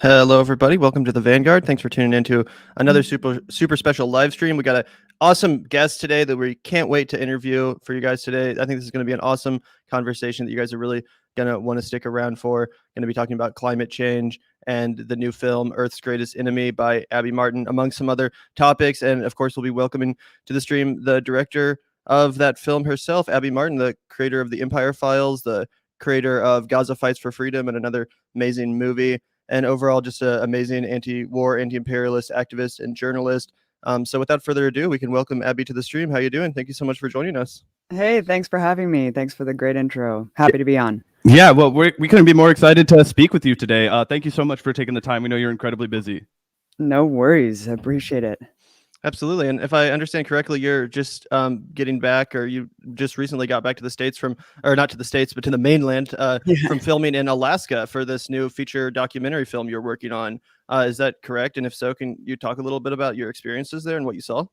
Hello, everybody. Welcome to the Vanguard. Thanks for tuning into another super special live stream. We got an awesome guest today that we can't wait to interview for you guys today. I think this is going to be an awesome conversation that you guys are really going to want to stick around for. Going to be talking about climate change and the new film Earth's Greatest Enemy by Abby Martin, among some other topics. And of course, we'll be welcoming to the stream the director of that film herself, Abby Martin, the creator of The Empire Files, the creator of Gaza Fights for Freedom, and another amazing movie, and overall just an amazing anti-war, anti-imperialist activist and journalist. So without further ado, we can welcome Abby to the stream. How you doing? Thank you so much for joining us. Hey, thanks for having me. Thanks for the great intro. Happy to be on. Yeah, well, we couldn't be more excited to speak with you today. Thank you so much for taking the time. We know you're incredibly busy. No worries. I appreciate it. Absolutely. And if I understand correctly, you're just getting back, or you just recently got back to the States or not to the States, but to the mainland from filming in Alaska for this new feature documentary film you're working on. Is that correct? And if so, can you talk a little bit about your experiences there and what you saw?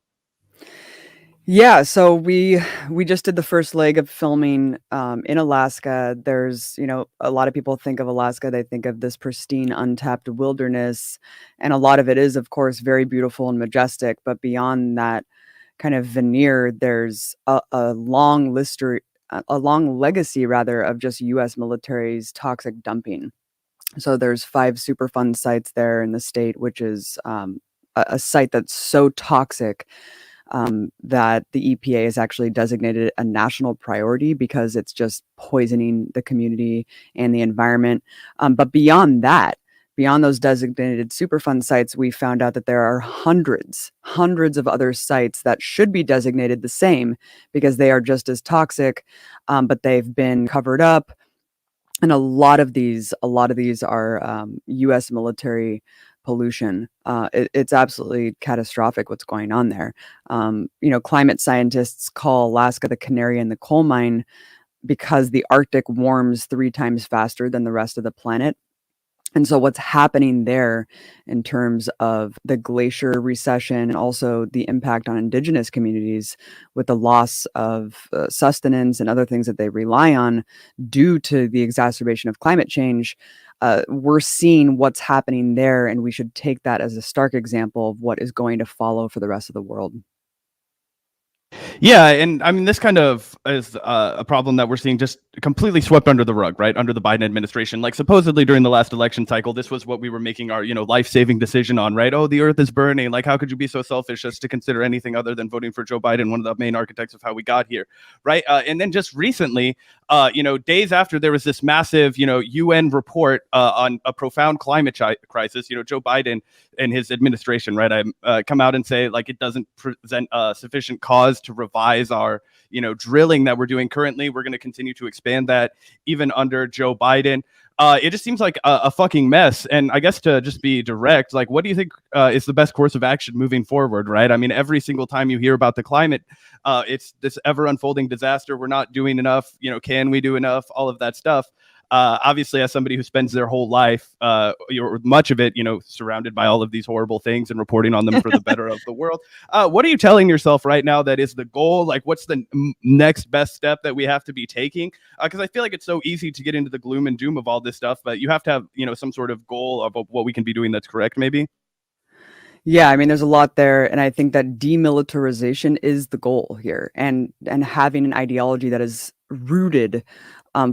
Yeah, so we just did the first leg of filming in Alaska. There's, a lot of people think of Alaska, they think of this pristine, untapped wilderness, and a lot of it is, of course, very beautiful and majestic. But beyond that kind of veneer, there's a long legacy rather of just U.S. military's toxic dumping. So there's 5 Superfund sites there in the state, which is a site that's so toxic that the EPA has actually designated a national priority because it's just poisoning the community and the environment. But beyond that, beyond those designated Superfund sites, we found out that there are hundreds of other sites that should be designated the same because they are just as toxic, but they've been covered up. And a lot of these are U.S. military pollution. It's absolutely catastrophic what's going on there. Climate scientists call Alaska the canary in the coal mine because the Arctic warms 3 times faster than the rest of the planet. And so what's happening there in terms of the glacier recession and also the impact on indigenous communities with the loss of sustenance and other things that they rely on due to the exacerbation of climate change, we're seeing what's happening there, and we should take that as a stark example of what is going to follow for the rest of the world. Yeah, and I mean, this kind of is a problem that we're seeing just completely swept under the rug, right? Under the Biden administration. Like, supposedly during the last election cycle, this was what we were making our, life-saving decision on, right? Oh, the earth is burning. Like, how could you be so selfish as to consider anything other than voting for Joe Biden, one of the main architects of how we got here, right? And then just recently, days after there was this massive, UN report on a profound climate crisis, Joe Biden and his administration, right, come out and say, like, it doesn't present sufficient cause to revise our, drilling that we're doing currently. We're going to continue to expand that even under Joe Biden. It just seems like a fucking mess. And I guess to just be direct, like, what do you think is the best course of action moving forward, right? I mean, every single time you hear about the climate, it's this ever unfolding disaster. We're not doing enough. Can we do enough? All of that stuff. Obviously, as somebody who spends their whole life, or much of it, surrounded by all of these horrible things and reporting on them for the better of the world, what are you telling yourself right now that is the goal? Like, what's the next best step that we have to be taking? Because I feel like it's so easy to get into the gloom and doom of all this stuff, but you have to have, some sort of goal of what we can be doing that's correct, maybe. Yeah, I mean, there's a lot there, and I think that demilitarization is the goal here, and having an ideology that is rooted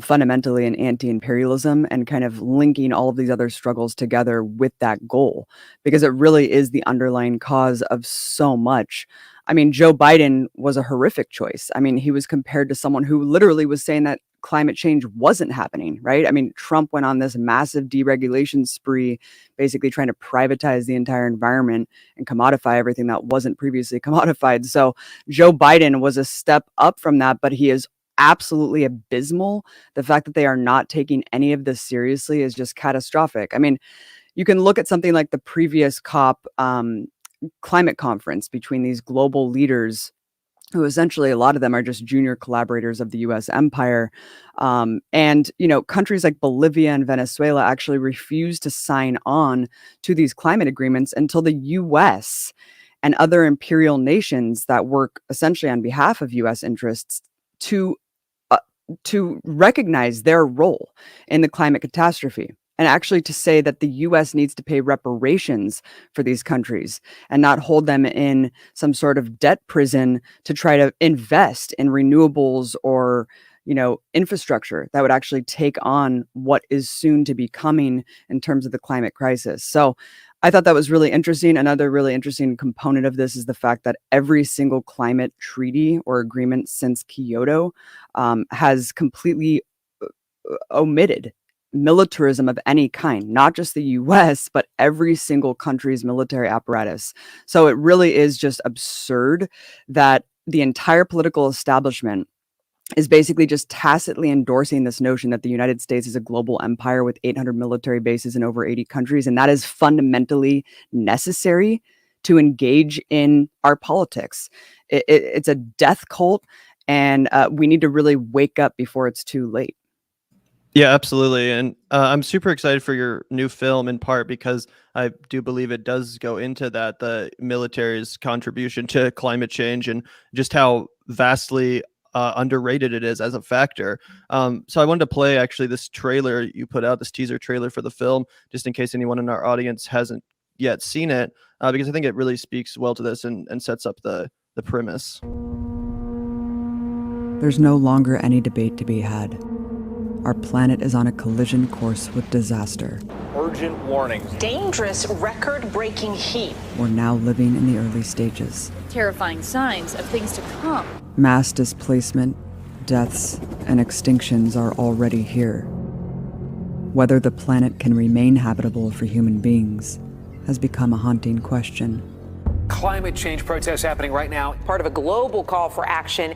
fundamentally in anti-imperialism and kind of linking all of these other struggles together with that goal, because it really is the underlying cause of so much. I mean, Joe Biden was a horrific choice. I mean, he was compared to someone who literally was saying that climate change wasn't happening, right? I mean, Trump went on this massive deregulation spree, basically trying to privatize the entire environment and commodify everything that wasn't previously commodified. So Joe Biden was a step up from that, but he is absolutely abysmal. The fact that they are not taking any of this seriously is just catastrophic. I mean, you can look at something like the previous COP climate conference between these global leaders who essentially, a lot of them are just junior collaborators of the US empire. And, countries like Bolivia and Venezuela actually refused to sign on to these climate agreements until the US and other imperial nations that work essentially on behalf of US interests to recognize their role in the climate catastrophe. and actually to say that the US needs to pay reparations for these countries and not hold them in some sort of debt prison to try to invest in renewables or infrastructure that would actually take on what is soon to be coming in terms of the climate crisis. So I thought that was really interesting. Another really interesting component of this is the fact that every single climate treaty or agreement since Kyoto has completely omitted militarism of any kind, not just the US, but every single country's military apparatus. So it really is just absurd that the entire political establishment is basically just tacitly endorsing this notion that the United States is a global empire with 800 military bases in over 80 countries. And that is fundamentally necessary to engage in our politics. It's a death cult, and we need to really wake up before it's too late. Yeah, absolutely. And I'm super excited for your new film, in part because I do believe it does go into that, the military's contribution to climate change and just how vastly underrated it is as a factor. So I wanted to play actually this trailer you put out, this teaser trailer for the film, just in case anyone in our audience hasn't yet seen it, because I think it really speaks well to this and sets up the premise. There's no longer any debate to be had. Our planet is on a collision course with disaster. Urgent warnings. Dangerous, record-breaking heat. We're now living in the early stages. Terrifying signs of things to come. Mass displacement, deaths, and extinctions are already here. Whether the planet can remain habitable for human beings has become a haunting question. Climate change protests happening right now. Part of a global call for action.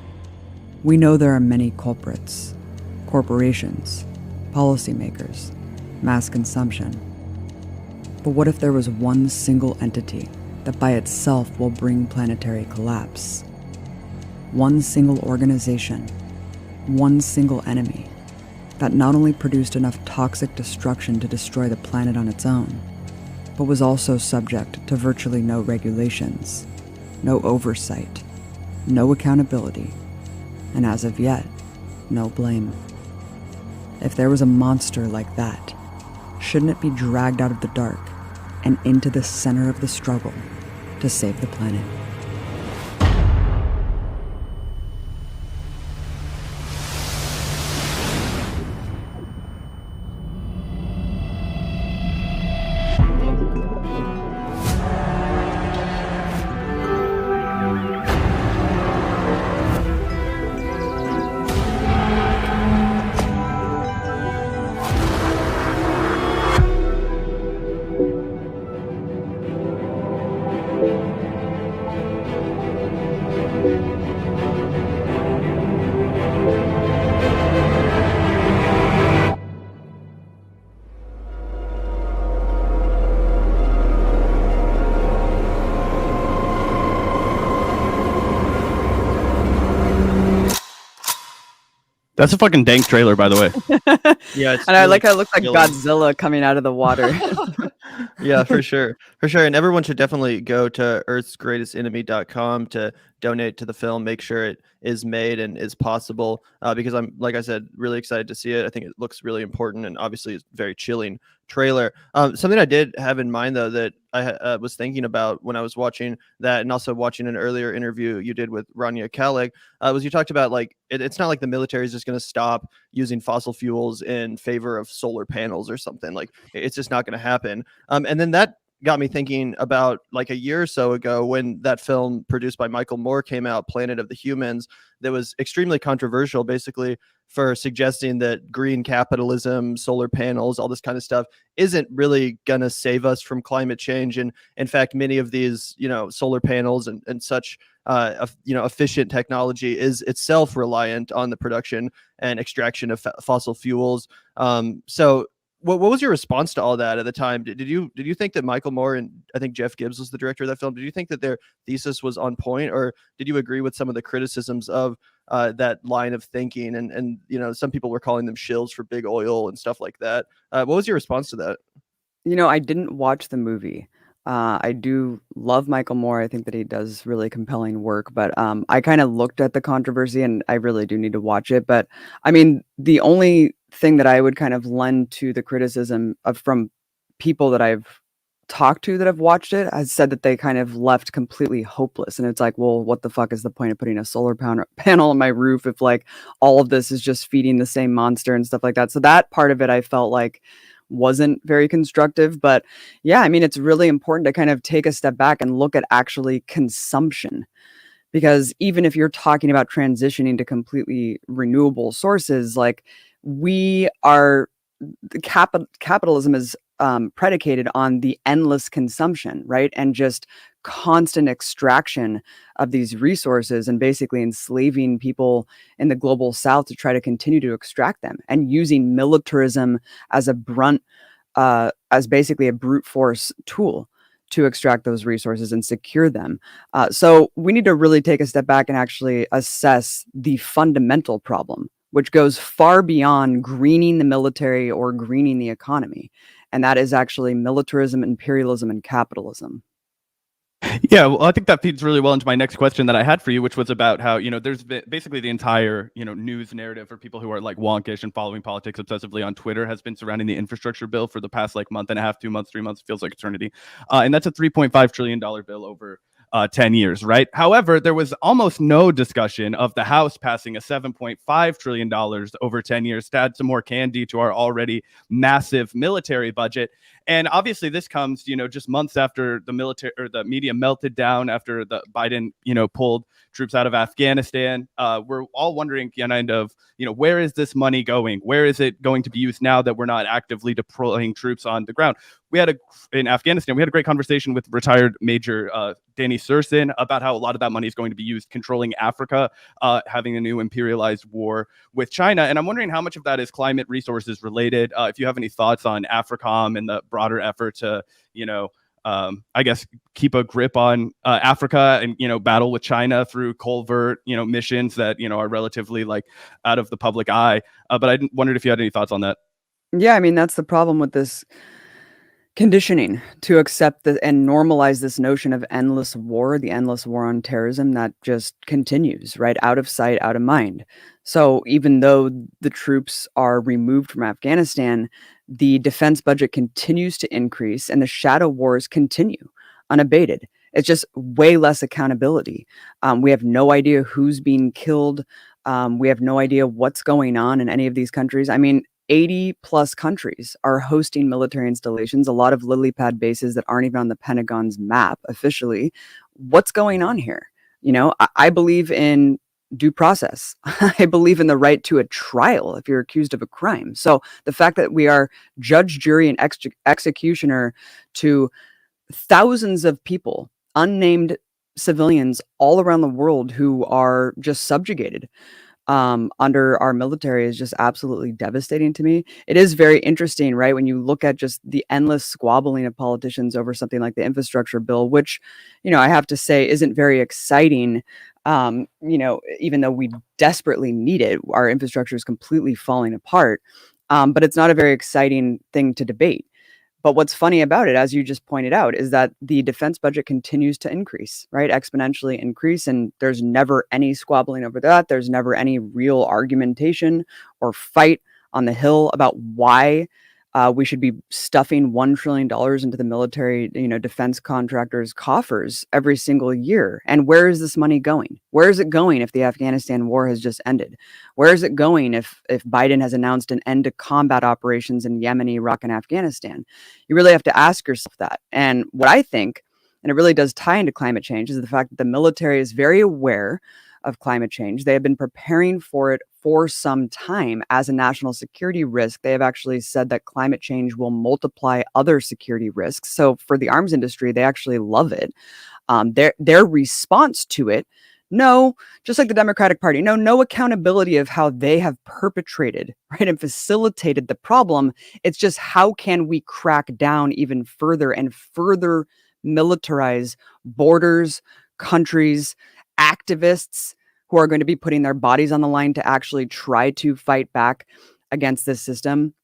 We know there are many culprits. Corporations, policymakers, mass consumption. But what if there was one single entity that by itself will bring planetary collapse? One single organization, one single enemy that not only produced enough toxic destruction to destroy the planet on its own, but was also subject to virtually no regulations, no oversight, no accountability, and as of yet, no blame. If there was a monster like that, shouldn't it be dragged out of the dark and into the center of the struggle to save the planet? That's a fucking dank trailer, by the way. Yeah, it's And I really like how it looks like chilling. Godzilla coming out of the water. Yeah, for sure. For sure. And everyone should definitely go to earthsgreatestenemy.com to donate to the film, make sure it is made and is possible, because I'm, like I said, really excited to see it. I think it looks really important, and obviously it's a very chilling trailer. Something I did have in mind, though, that I was thinking about when I was watching that, and also watching an earlier interview you did with Rania Kalig, was you talked about, like, it's not like the military is just going to stop using fossil fuels in favor of solar panels or something. Like, it's just not going to happen. And then that got me thinking about, like, a year or so ago when that film produced by Michael Moore came out, Planet of the Humans, that was extremely controversial, basically for suggesting that green capitalism, solar panels, all this kind of stuff isn't really going to save us from climate change. And in fact, many of these, solar panels and such, efficient technology is itself reliant on the production and extraction of fossil fuels. So what was your response to all that at the time? Did you think that Michael Moore, and I think Jeff Gibbs was the director of that film, did you think that their thesis was on point, or did you agree with some of the criticisms of that line of thinking? And some people were calling them shills for big oil and stuff like that. What was your response to that? I didn't watch the movie. I do love Michael Moore. I think that he does really compelling work, but I kind of looked at the controversy and I really do need to watch it. But I mean, the only thing that I would kind of lend to the criticism of from people that I've talked to that have watched it has said that they kind of left completely hopeless. And it's like, well, what the fuck is the point of putting a solar panel on my roof if like all of this is just feeding the same monster and stuff like that? So that part of it I felt like wasn't very constructive. But yeah, I mean, it's really important to kind of take a step back and look at actually consumption. Because even if you're talking about transitioning to completely renewable sources, like we are, capitalism is predicated on the endless consumption, right? And just constant extraction of these resources and basically enslaving people in the global south to try to continue to extract them and using militarism as a as basically a brute force tool to extract those resources and secure them. So we need to really take a step back and actually assess the fundamental problem, which goes far beyond greening the military or greening the economy. And that is actually militarism, imperialism, and capitalism. Yeah, well, I think that feeds really well into my next question that I had for you, which was about how, there's basically the entire, news narrative for people who are like wonkish and following politics obsessively on Twitter has been surrounding the infrastructure bill for the past like month and a half, 2 months, 3 months, feels like eternity. And that's a $3.5 trillion bill over 10 years, right? However, there was almost no discussion of the House passing a $7.5 trillion over 10 years to add some more candy to our already massive military budget. And obviously this comes, just months after the military or the media melted down after the Biden, pulled troops out of Afghanistan. We're all wondering kind of, where is this money going? Where is it going to be used now that we're not actively deploying troops on the ground? In Afghanistan, we had a great conversation with retired Major Danny Surson about how a lot of that money is going to be used controlling Africa, having a new imperialized war with China. And I'm wondering how much of that is climate resources related. If you have any thoughts on AFRICOM and the broader effort to, I guess, keep a grip on Africa and, battle with China through covert, missions that, are relatively like out of the public eye. But I wondered if you had any thoughts on that. Yeah, I mean, that's the problem with this conditioning to accept and normalize this notion of endless war, the endless war on terrorism that just continues, right? Out of sight, out of mind. So even though the troops are removed from Afghanistan, the defense budget continues to increase and the shadow wars continue unabated. It's just way less accountability. We have no idea who's being killed. We have no idea what's going on in any of these countries. I mean, 80 plus countries are hosting military installations, a lot of lily pad bases that aren't even on the Pentagon's map officially. What's going on here? I believe in due process. I believe in the right to a trial if you're accused of a crime. So the fact that we are judge, jury, and executioner to thousands of people, unnamed civilians all around the world who are just subjugated under our military is just absolutely devastating to me. It is very interesting, right? When you look at just the endless squabbling of politicians over something like the infrastructure bill, which, I have to say isn't very exciting. Even though we desperately need it, our infrastructure is completely falling apart. But it's not a very exciting thing to debate. But what's funny about it, as you just pointed out, is that the defense budget continues to increase, right? Exponentially increase. And there's never any squabbling over that. There's never any real argumentation or fight on the Hill about why we should be stuffing $1 trillion into the military, defense contractors' coffers every single year. And where is this money going? Where is it going if the Afghanistan war has just ended? Where is it going if Biden has announced an end to combat operations in Yemen, Iraq, and Afghanistan? You really have to ask yourself that. And what I think, and it really does tie into climate change, is the fact that the military is very aware of climate change. They have been preparing for it for some time as a national security risk. They have actually said that climate change will multiply other security risks. So for the arms industry, they actually love it. Their response to it, no, just like the Democratic Party, no accountability of how they have perpetrated, right, and facilitated the problem. It's just how can we crack down even further and further militarize borders, countries, activists who are going to be putting their bodies on the line to actually try to fight back against this system.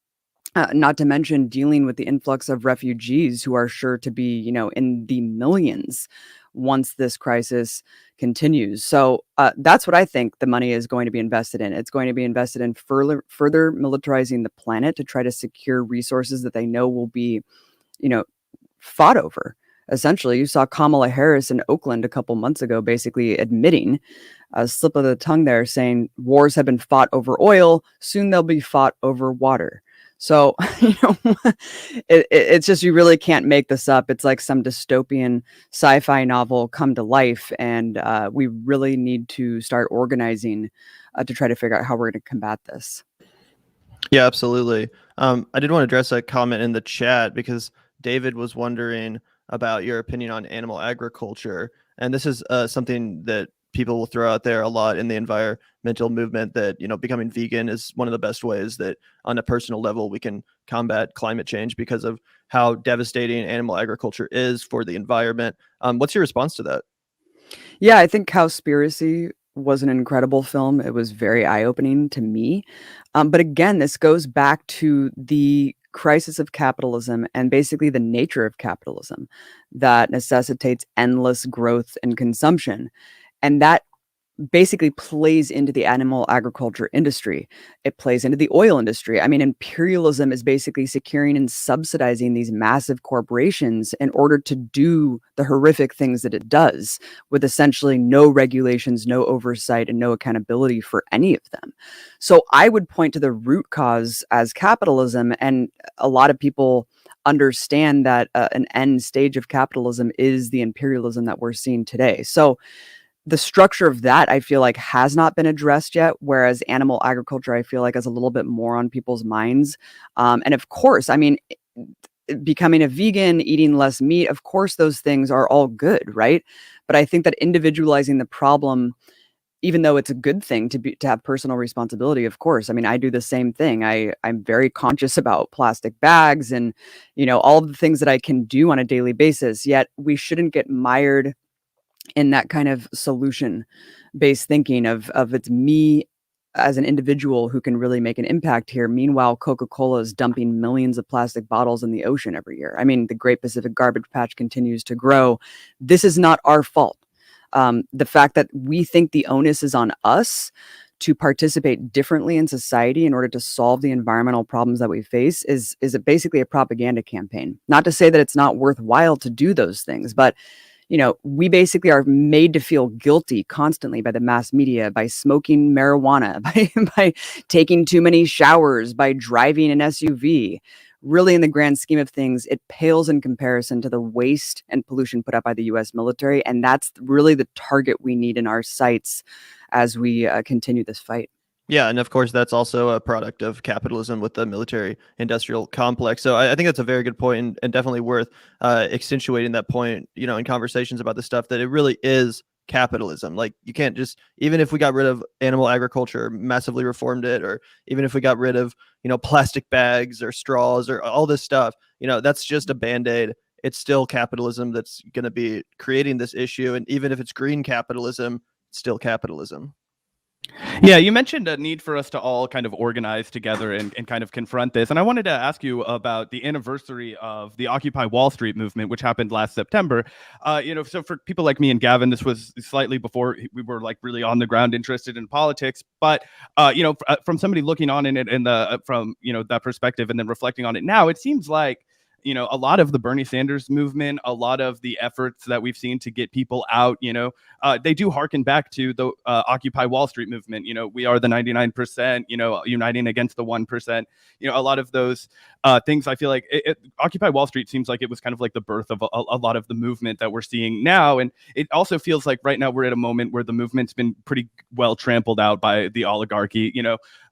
Not to mention dealing with the influx of refugees who are sure to be, in the millions once this crisis continues. So that's what I think the money is going to be invested in. It's going to be invested in further militarizing the planet to try to secure resources that they know will be, fought over. Essentially, you saw Kamala Harris in Oakland a couple months ago basically admitting a slip of the tongue there, saying wars have been fought over oil. Soon they'll be fought over water. So, it's just, you really can't make this up. It's like some dystopian sci-fi novel come to life. And we really need to start organizing to try to figure out how we're going to combat this. Yeah, absolutely. I did want to address a comment in the chat because David was wondering about your opinion on animal agriculture. And this is something that people will throw out there a lot in the environmental movement, that, becoming vegan is one of the best ways that on a personal level we can combat climate change because of how devastating animal agriculture is for the environment. What's your response to that? Yeah, I think Cowspiracy was an incredible film. It was very eye-opening to me. But again, this goes back to the crisis of capitalism and basically the nature of capitalism that necessitates endless growth and consumption. And that basically plays into the animal agriculture industry. It plays into the oil industry. I mean, imperialism is basically securing and subsidizing these massive corporations in order to do the horrific things that it does, with essentially no regulations, no oversight, and no accountability for any of them. So I would point to the root cause as capitalism, and a lot of people understand that an end stage of capitalism is the imperialism that we're seeing today. So the structure of that, I feel like, has not been addressed yet, whereas animal agriculture, I feel like, is a little bit more on people's minds. And of course, I mean, becoming a vegan, eating less meat, of course, those things are all good, right? But I think that individualizing the problem, even though it's a good thing to have personal responsibility, of course. I mean, I do the same thing. I'm very conscious about plastic bags and, all of the things that I can do on a daily basis, yet we shouldn't get mired in that kind of solution-based thinking of it's me as an individual who can really make an impact here. Meanwhile, Coca-Cola is dumping millions of plastic bottles in the ocean every year. I mean, the Great Pacific Garbage Patch continues to grow. This is not our fault. The fact that we think the onus is on us to participate differently in society in order to solve the environmental problems that we face is basically a propaganda campaign. Not to say that it's not worthwhile to do those things, but we basically are made to feel guilty constantly by the mass media, by smoking marijuana, by taking too many showers, by driving an SUV. Really, in the grand scheme of things, it pales in comparison to the waste and pollution put out by the U.S. military. And that's really the target we need in our sights as we continue this fight. Yeah, and of course, that's also a product of capitalism with the military-industrial complex. So I think that's a very good point, and definitely worth accentuating that point, in conversations about the stuff, that it really is capitalism. Like, you can't just, even if we got rid of animal agriculture, massively reformed it, or even if we got rid of, plastic bags or straws or all this stuff, that's just a Band-Aid. It's still capitalism that's going to be creating this issue. And even if it's green capitalism, it's still capitalism. Yeah, you mentioned a need for us to all kind of organize together and kind of confront this. And I wanted to ask you about the anniversary of the Occupy Wall Street movement, which happened last September. So for people like me and Gavin, this was slightly before we were like really on the ground interested in politics. But, from somebody looking on in it and from that perspective and then reflecting on it now, it seems like, a lot of the Bernie Sanders movement, a lot of the efforts that we've seen to get people out, they do harken back to the Occupy Wall Street movement. We are the 99%, uniting against the 1%. A lot of those things, I feel like Occupy Wall Street seems like it was kind of like the birth of a lot of the movement that we're seeing now. And it also feels like right now we're at a moment where the movement's been pretty well trampled out by the oligarchy,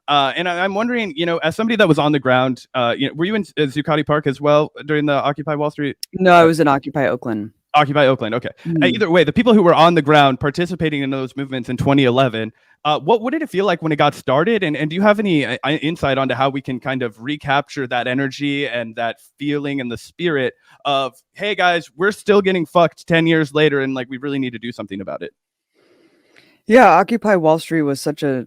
and I'm wondering, as somebody that was on the ground, were you in Zuccotti Park as well during the Occupy Wall Street? No, I was in Occupy Oakland. Occupy Oakland. Okay. Either way, the people who were on the ground participating in those movements in 2011, what did it feel like when it got started? And do you have any insight onto how we can kind of recapture that energy and that feeling and the spirit of, hey guys, we're still getting fucked 10 years later, and like we really need to do something about it? Yeah, Occupy Wall Street was such a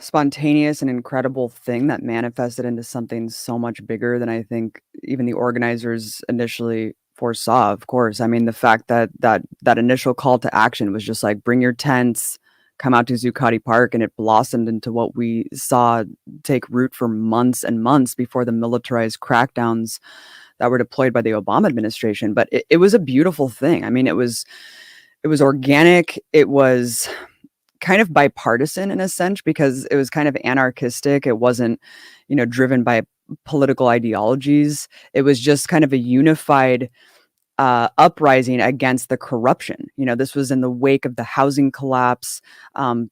spontaneous and incredible thing that manifested into something so much bigger than I think even the organizers initially foresaw. Of course, I mean the fact that that initial call to action was just like bring your tents, come out to Zuccotti Park, and it blossomed into what we saw take root for months and months before the militarized crackdowns that were deployed by the Obama administration. But it was a beautiful thing. I mean, it was organic. It was kind of bipartisan in a sense because it was kind of anarchistic. It wasn't, driven by political ideologies. It was just kind of a unified uprising against the corruption. This was in the wake of the housing collapse.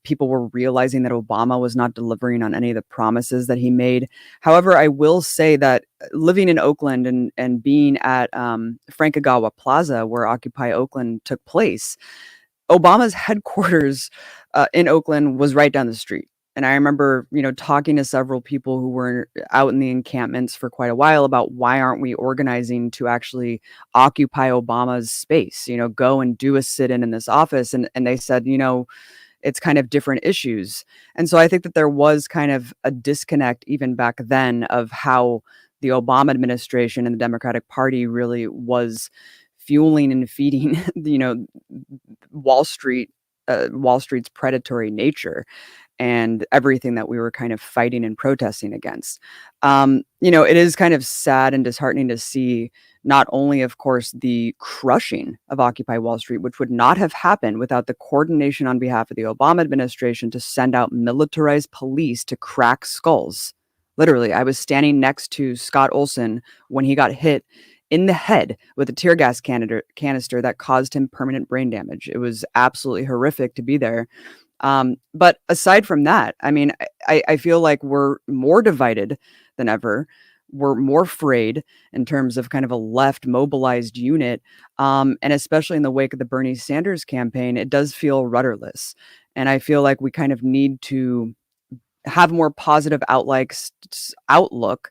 People were realizing that Obama was not delivering on any of the promises that he made. However, I will say that living in Oakland and being at Frankagawa Plaza, where Occupy Oakland took place, Obama's headquarters in Oakland was right down the street. And I remember, talking to several people who were out in the encampments for quite a while about why aren't we organizing to actually occupy Obama's space, go and do a sit-in this office. And they said, it's kind of different issues. And so I think that there was kind of a disconnect even back then of how the Obama administration and the Democratic Party really was fueling and feeding, Wall Street's predatory nature and everything that we were kind of fighting and protesting against. It is kind of sad and disheartening to see not only, of course, the crushing of Occupy Wall Street, which would not have happened without the coordination on behalf of the Obama administration to send out militarized police to crack skulls. Literally, I was standing next to Scott Olson when he got hit in the head with a tear gas canister that caused him permanent brain damage. It was absolutely horrific to be there. But aside from that, I mean, I feel like we're more divided than ever. We're more frayed in terms of kind of a left mobilized unit. And especially in the wake of the Bernie Sanders campaign, it does feel rudderless. And I feel like we kind of need to have more positive outlook.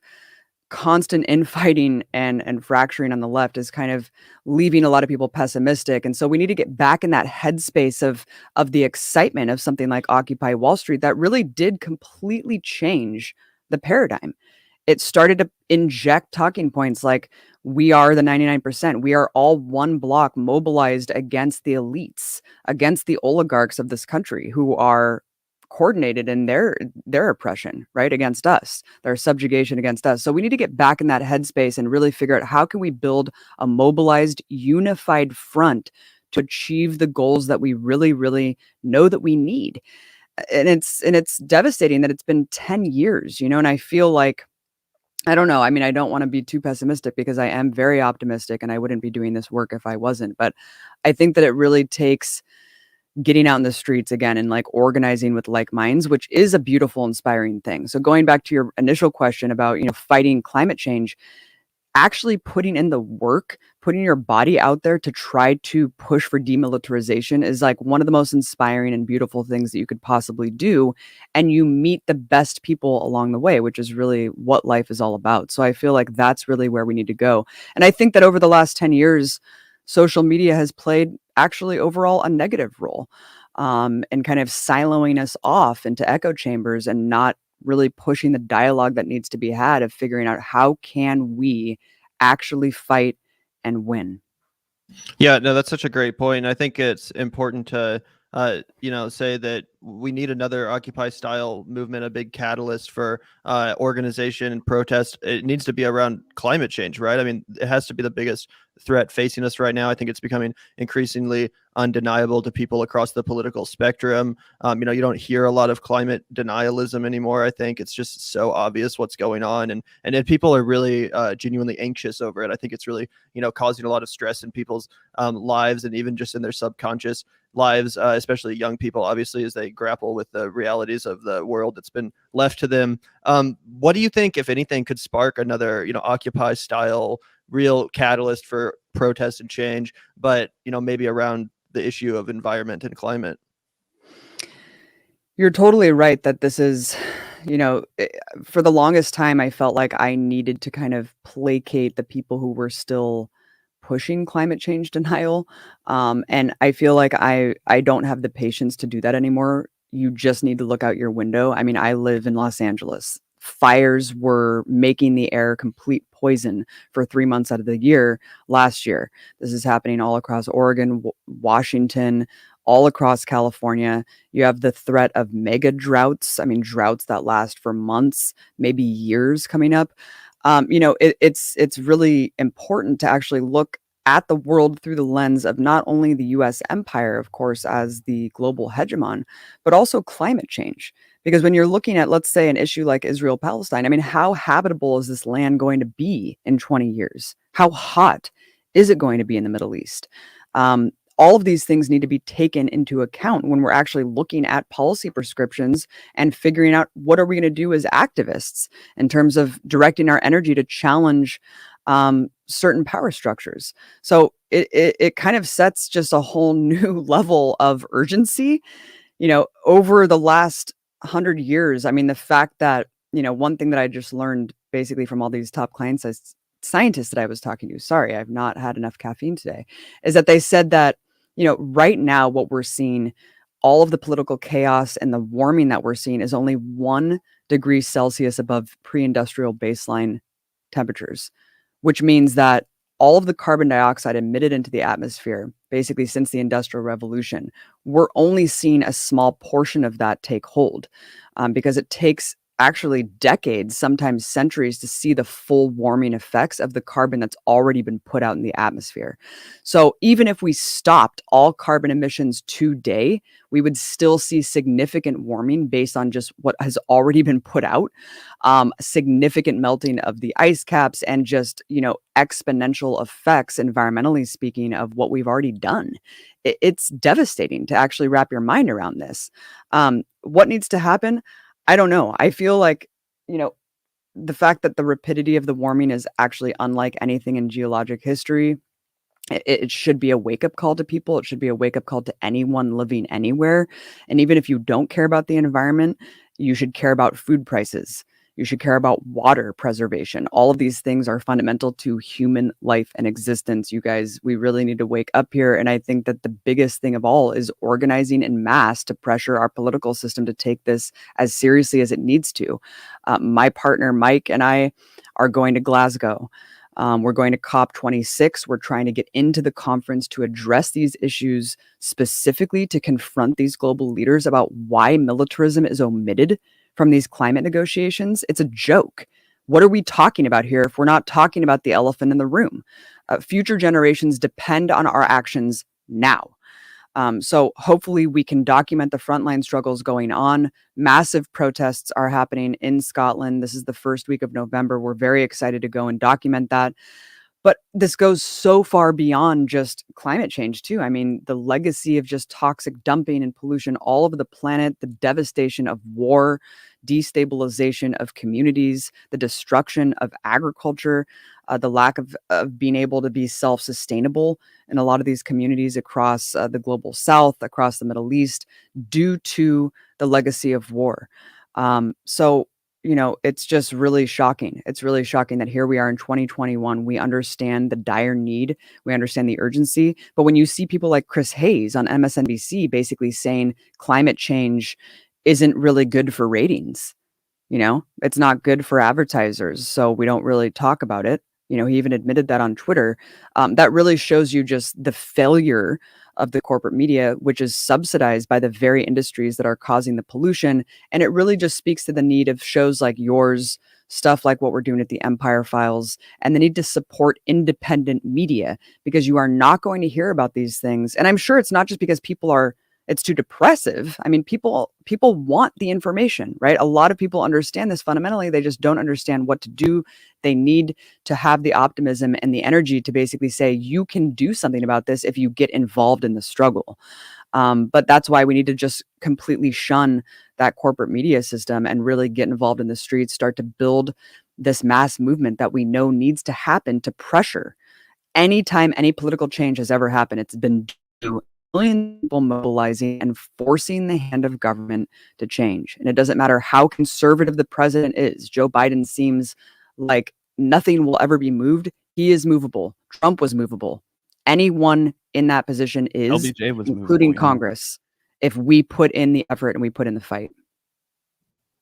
Constant infighting and fracturing on the left is kind of leaving a lot of people pessimistic. And so we need to get back in that headspace of the excitement of something like Occupy Wall Street that really did completely change the paradigm. It started to inject talking points like we are the 99%. We are all one block mobilized against the elites, against the oligarchs of this country who are coordinated in their oppression, right, against us, their subjugation against us. So we need to get back in that headspace and really figure out how can we build a mobilized, unified front to achieve the goals that we really, really know that we need. And it's devastating that it's been 10 years, and I feel like, I don't know. I mean, I don't want to be too pessimistic because I am very optimistic and I wouldn't be doing this work if I wasn't. But I think that it really takes getting out in the streets again and like organizing with like minds, which is a beautiful, inspiring thing. So going back to your initial question about, fighting climate change, actually putting in the work, putting your body out there to try to push for demilitarization is like one of the most inspiring and beautiful things that you could possibly do. And you meet the best people along the way, which is really what life is all about. So I feel like that's really where we need to go. And I think that over the last 10 years, social media has played actually overall a negative role and kind of siloing us off into echo chambers and not really pushing the dialogue that needs to be had of figuring out how can we actually fight and win. Yeah, no, that's such a great point. I think it's important to say that we need another Occupy style movement, a big catalyst for organization and protest. It needs to be around climate change, right? I mean, it has to be the biggest threat facing us right now. I think it's becoming increasingly undeniable to people across the political spectrum. You don't hear a lot of climate denialism anymore. I think it's just so obvious what's going on, and then people are really genuinely anxious over it. I think it's really causing a lot of stress in people's lives and even just in their subconscious lives, especially young people, obviously, as they grapple with the realities of the world that's been left to them. What do you think, if anything, could spark another Occupy style real catalyst for protest and change, but maybe around the issue of environment and climate? You're totally right that this is, for the longest time, I felt like I needed to kind of placate the people who were still pushing climate change denial. And I feel like I don't have the patience to do that anymore. you just need to look out your window. I mean, I live in Los Angeles. Fires were making the air complete poison for 3 months out of the year last year. This is happening all across Oregon, Washington, all across California. You have the threat of mega droughts. I mean, droughts that last for months, maybe years coming up. It's really important to actually look at the world through the lens of not only the US empire, of course, as the global hegemon, but also climate change. Because when you're looking at, let's say, an issue like Israel Palestine, I mean, how habitable is this land going to be in 20 years? How hot is it going to be in the Middle East? All of these things need to be taken into account when we're actually looking at policy prescriptions and figuring out what are we going to do as activists in terms of directing our energy to challenge certain power structures. So it kind of sets just a whole new level of urgency, over the last 100 years. I mean, the fact that, one thing that I just learned basically from all these top scientists that I was talking to, sorry, I've not had enough caffeine today, is that they said that, right now what we're seeing, all of the political chaos and the warming that we're seeing is only 1 degree Celsius above pre-industrial baseline temperatures, which means that all of the carbon dioxide emitted into the atmosphere, basically since the Industrial Revolution, we're only seeing a small portion of that take hold, because it takes actually decades, sometimes centuries, to see the full warming effects of the carbon that's already been put out in the atmosphere. So even if we stopped all carbon emissions today, we would still see significant warming based on just what has already been put out, significant melting of the ice caps, and just, exponential effects, environmentally speaking, of what we've already done. It's devastating to actually wrap your mind around this. What needs to happen? I don't know. I feel like, the fact that the rapidity of the warming is actually unlike anything in geologic history, it should be a wake-up call to people. It should be a wake-up call to anyone living anywhere. And even if you don't care about the environment, you should care about food prices. You should care about water preservation. All of these things are fundamental to human life and existence. You guys, we really need to wake up here. And I think that the biggest thing of all is organizing en masse to pressure our political system to take this as seriously as it needs to. My partner, Mike, and I are going to Glasgow. We're going to COP26. We're trying to get into the conference to address these issues, specifically to confront these global leaders about why militarism is omitted from these climate negotiations. It's a joke. What are we talking about here if we're not talking about the elephant in the room? Future generations depend on our actions now. So hopefully we can document the frontline struggles going on. Massive protests are happening in Scotland. This is the first week of November. We're very excited to go and document that. But this goes so far beyond just climate change, too. I mean, the legacy of just toxic dumping and pollution all over the planet, the devastation of war, destabilization of communities, the destruction of agriculture, the lack of being able to be self-sustainable in a lot of these communities across the global south, across the Middle East, due to the legacy of war. So it's just really shocking. It's really shocking that here we are in 2021. We understand the dire need. We understand the urgency. But when you see people like Chris Hayes on MSNBC basically saying climate change isn't really good for ratings, it's not good for advertisers, so we don't really talk about it. He even admitted that on Twitter. That really shows you just the failure of the corporate media, which is subsidized by the very industries that are causing the pollution. And it really just speaks to the need of shows like yours, stuff like what we're doing at the Empire Files, and the need to support independent media, because you are not going to hear about these things. And I'm sure it's not just because it's too depressive. I mean, people want the information, right? A lot of people understand this fundamentally. They just don't understand what to do. They need to have the optimism and the energy to basically say, you can do something about this if you get involved in the struggle. But that's why we need to just completely shun that corporate media system and really get involved in the streets, start to build this mass movement that we know needs to happen to pressure. Anytime any political change has ever happened, it's been million people mobilizing and forcing the hand of government to change. And it doesn't matter how conservative the president is. Joe Biden seems like nothing will ever be moved. He is movable. Trump was movable. Anyone in that position is, LBJ was including movable, yeah. Congress. if we put in the effort and we put in the fight.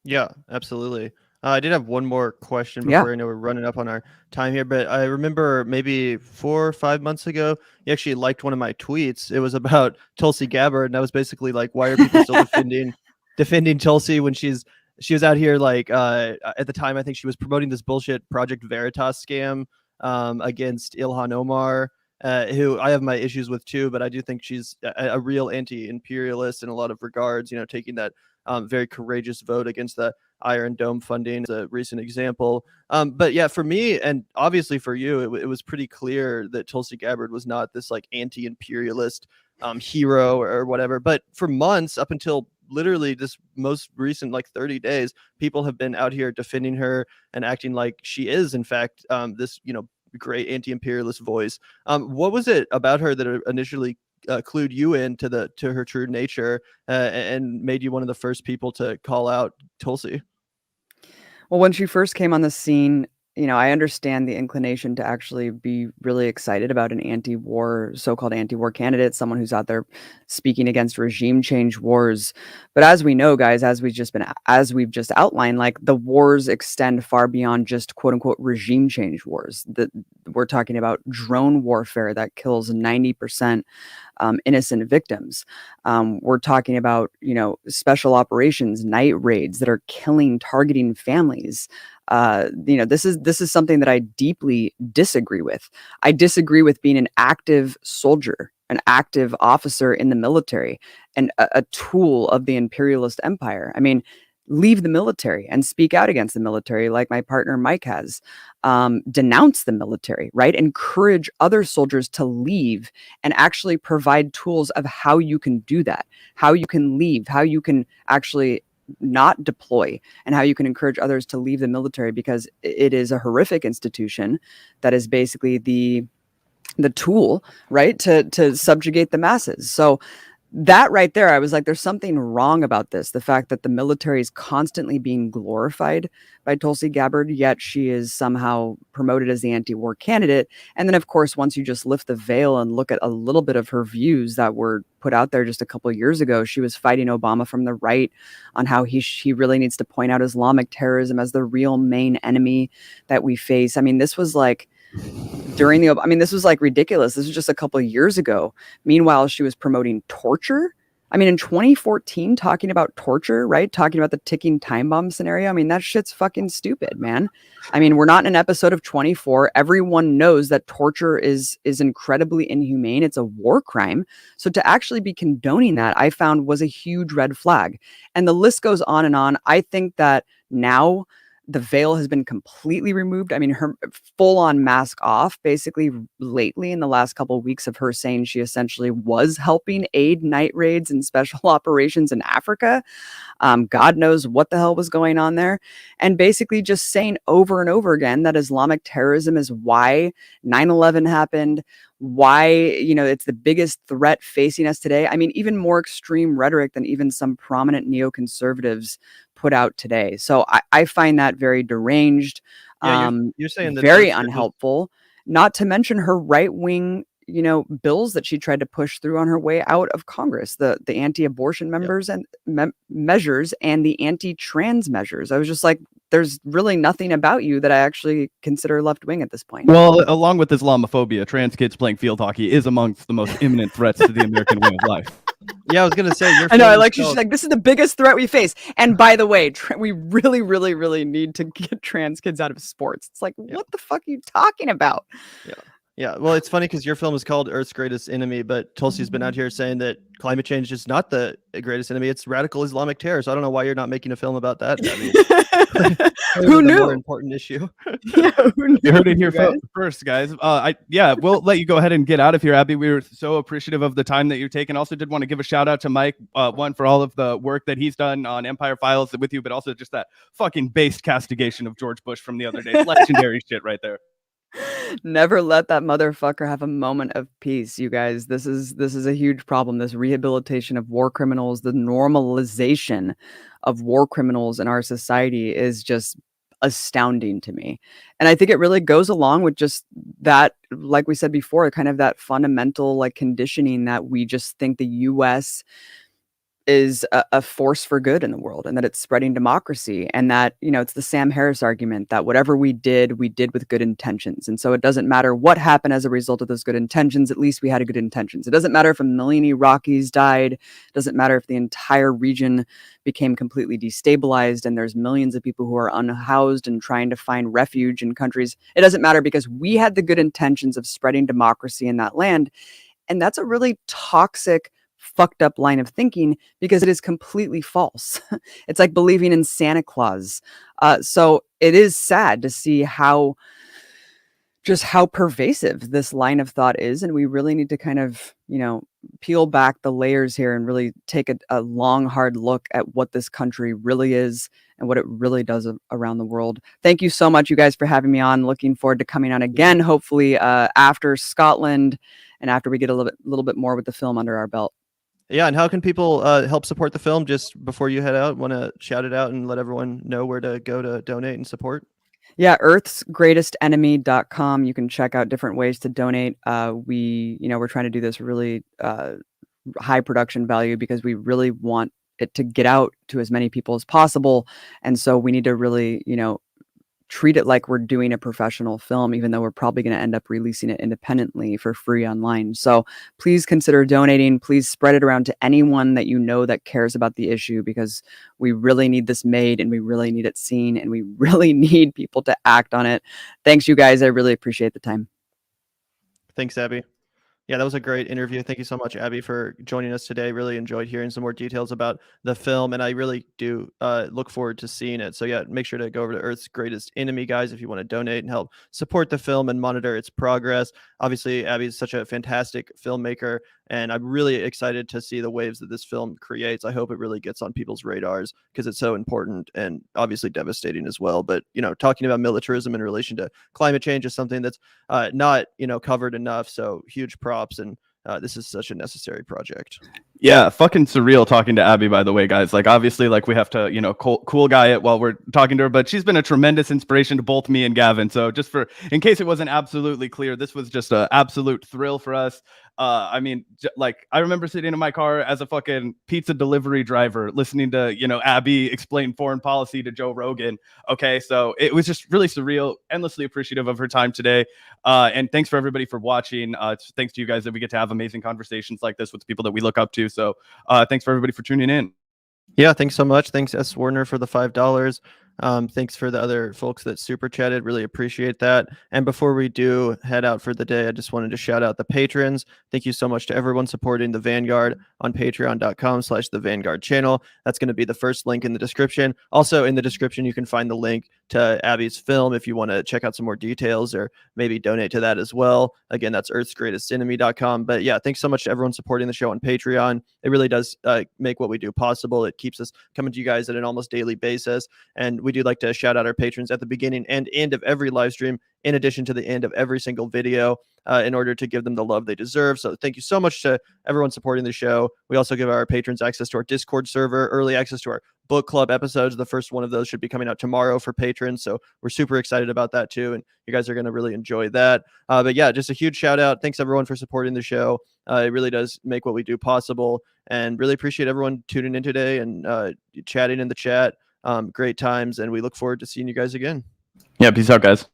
Yeah, absolutely. I did have one more question Yeah. before I know we're running up on our time here, but I remember maybe 4 or 5 months ago, you actually liked one of my tweets. It was about Tulsi Gabbard, and I was basically like, "Why are people still defending Tulsi when she was out here like at the time I think she was promoting this bullshit Project Veritas scam against Ilhan Omar." Who I have my issues with too, but I do think she's a real anti-imperialist in a lot of regards. You know, taking that very courageous vote against the Iron Dome funding is a recent example. But yeah, for me and obviously for you, it was pretty clear that Tulsi Gabbard was not this like anti-imperialist hero or whatever. But for months, up until literally this most recent like 30 days, people have been out here defending her and acting like she is in fact this great anti-imperialist voice. What was it about her that initially clued you in to her true nature and made you one of the first people to call out Tulsi? Well, when she first came on the scene, I understand the inclination to actually be really excited about an so-called anti-war candidate, someone who's out there speaking against regime change wars. But as we know, guys, as we've just outlined, like the wars extend far beyond just quote unquote regime change wars. We're talking about drone warfare that kills 90% innocent victims. We're talking about, special operations, night raids that are targeting families. This is something that I deeply disagree with. I disagree with being an active soldier, an active officer in the military, and a tool of the imperialist empire. I mean, leave the military and speak out against the military like my partner Mike has. Denounce the military, right? Encourage other soldiers to leave and actually provide tools of how you can do that, how you can leave, how you can actually not deploy, and how you can encourage others to leave the military, because it is a horrific institution that is basically the tool, right, to subjugate the masses. So that right there, I was like, there's something wrong about this. The fact that the military is constantly being glorified by Tulsi Gabbard, yet she is somehow promoted as the anti-war candidate. And then, of course, once you just lift the veil and look at a little bit of her views that were put out there just a couple of years ago, she was fighting Obama from the right on how he really needs to point out Islamic terrorism as the real main enemy that we face. I mean, this was like this was like ridiculous. This was just a couple of years ago. Meanwhile, she was promoting torture. I mean, in 2014, talking about torture, right? Talking about the ticking time bomb scenario. I mean, that shit's fucking stupid, man. I mean, we're not in an episode of 24. Everyone knows that torture is incredibly inhumane. It's a war crime. So to actually be condoning that, I found was a huge red flag. And the list goes on and on. I think that now the veil has been completely removed. I mean, her full-on mask off, basically lately in the last couple of weeks of her saying she essentially was helping aid night raids and special operations in Africa. God knows what the hell was going on there. And basically just saying over and over again that Islamic terrorism is why 9/11 happened, why, it's the biggest threat facing us today. I mean, even more extreme rhetoric than even some prominent neoconservatives put out today. So I find that very deranged, Yeah, you're saying that very unhelpful, not to mention her right-wing, bills that she tried to push through on her way out of Congress, the anti-abortion members and measures and the anti-trans measures. I was just like, there's really nothing about you that I actually consider left-wing at this point. Well, along with Islamophobia, trans kids playing field hockey is amongst the most imminent threats to the American way of life. Yeah, I was gonna say. I know. I like. She's like, this is the biggest threat we face. And by the way, we really, really, really need to get trans kids out of sports. It's like, what the fuck are you talking about? Yeah. Yeah, well, it's funny because your film is called Earth's Greatest Enemy, but Tulsi's been out here saying that climate change is not the greatest enemy; it's radical Islamic terror. So I don't know why you're not making a film about that. I mean, who knew? More important issue. Yeah, who knew, you heard it here first, guys. We'll let you go ahead and get out of here, Abby. We were so appreciative of the time that you're taking. Also, did want to give a shout out to Mike, one for all of the work that he's done on Empire Files with you, but also just that fucking based castigation of George Bush from the other day. Legendary shit right there. Never let that motherfucker have a moment of peace, you guys. This is a huge problem. This rehabilitation of war criminals, the normalization of war criminals in our society is just astounding to me. And I think it really goes along with just that, like we said before, kind of that fundamental like conditioning that we just think the US is a force for good in the world, and that it's spreading democracy, and that, it's the Sam Harris argument that whatever we did with good intentions. And so it doesn't matter what happened as a result of those good intentions. At least we had good intentions. It doesn't matter if a million Iraqis died. It doesn't matter if the entire region became completely destabilized and there's millions of people who are unhoused and trying to find refuge in countries. It doesn't matter, because we had the good intentions of spreading democracy in that land. And that's a really toxic, fucked up line of thinking, because it is completely false. It's like believing in Santa Claus. So it is sad to see how pervasive this line of thought is. And we really need to kind of, peel back the layers here and really take a long, hard look at what this country really is and what it really does around the world. Thank you so much, you guys, for having me on. Looking forward to coming on again, hopefully after Scotland and after we get a little bit more with the film under our belt. Yeah, and how can people help support the film? Just before you head out, want to shout it out and let everyone know where to go to donate and support? Yeah, earthsgreatestenemy.com. You can check out different ways to donate. We're trying to do this really high production value, because we really want it to get out to as many people as possible. And so we need to really, treat it like we're doing a professional film, even though we're probably going to end up releasing it independently for free online. So please consider donating. Please spread it around to anyone that that cares about the issue, because we really need this made, and we really need it seen, and we really need people to act on it. Thanks, you guys. I really appreciate the time. Thanks, Abby. Yeah, that was a great interview. Thank you so much, Abby, for joining us today. Really enjoyed hearing some more details about the film, and I really do look forward to seeing it. So yeah, make sure to go over to Earth's Greatest Enemy, guys, if you want to donate and help support the film and monitor its progress. Obviously, Abby is such a fantastic filmmaker, and I'm really excited to see the waves that this film creates. I hope it really gets on people's radars, because it's so important and obviously devastating as well. But, talking about militarism in relation to climate change is something that's not, covered enough. So huge props. And this is such a necessary project. Yeah, fucking surreal talking to Abby, by the way, guys. Like, obviously, like, we have to, cool guy it while we're talking to her, but she's been a tremendous inspiration to both me and Gavin. So just in case it wasn't absolutely clear, this was just an absolute thrill for us. I mean, I remember sitting in my car as a fucking pizza delivery driver, listening to, Abby explain foreign policy to Joe Rogan. Okay, so it was just really surreal, endlessly appreciative of her time today. And thanks for everybody for watching. Thanks to you guys that we get to have amazing conversations like this with people that we look up to. So thanks for everybody for tuning in. Yeah, thanks so much. Thanks, S. Warner, for the $5. Thanks for the other folks that super chatted. Really appreciate that. And before we do head out for the day, I just wanted to shout out the patrons. Thank you so much to everyone supporting the Vanguard on patreon.com/the Vanguard channel. That's going to be the first link in the description. Also in the description, you can find the link to Abby's film if you want to check out some more details or maybe donate to that as well. Again, that's earthsgreatestenemy.com. But yeah, thanks so much to everyone supporting the show on Patreon. It really does make what we do possible. It keeps us coming to you guys at an almost daily basis. And we do like to shout out our patrons at the beginning and end of every live stream, in addition to the end of every single video, in order to give them the love they deserve. So thank you so much to everyone supporting the show. We also give our patrons access to our Discord server, early access to our book club episodes. The first one of those should be coming out tomorrow for patrons. So we're super excited about that too. And you guys are going to really enjoy that. But yeah, just a huge shout out. Thanks everyone for supporting the show. It really does make what we do possible, and really appreciate everyone tuning in today and chatting in the chat. Great times. And we look forward to seeing you guys again. Yeah. Peace out, guys.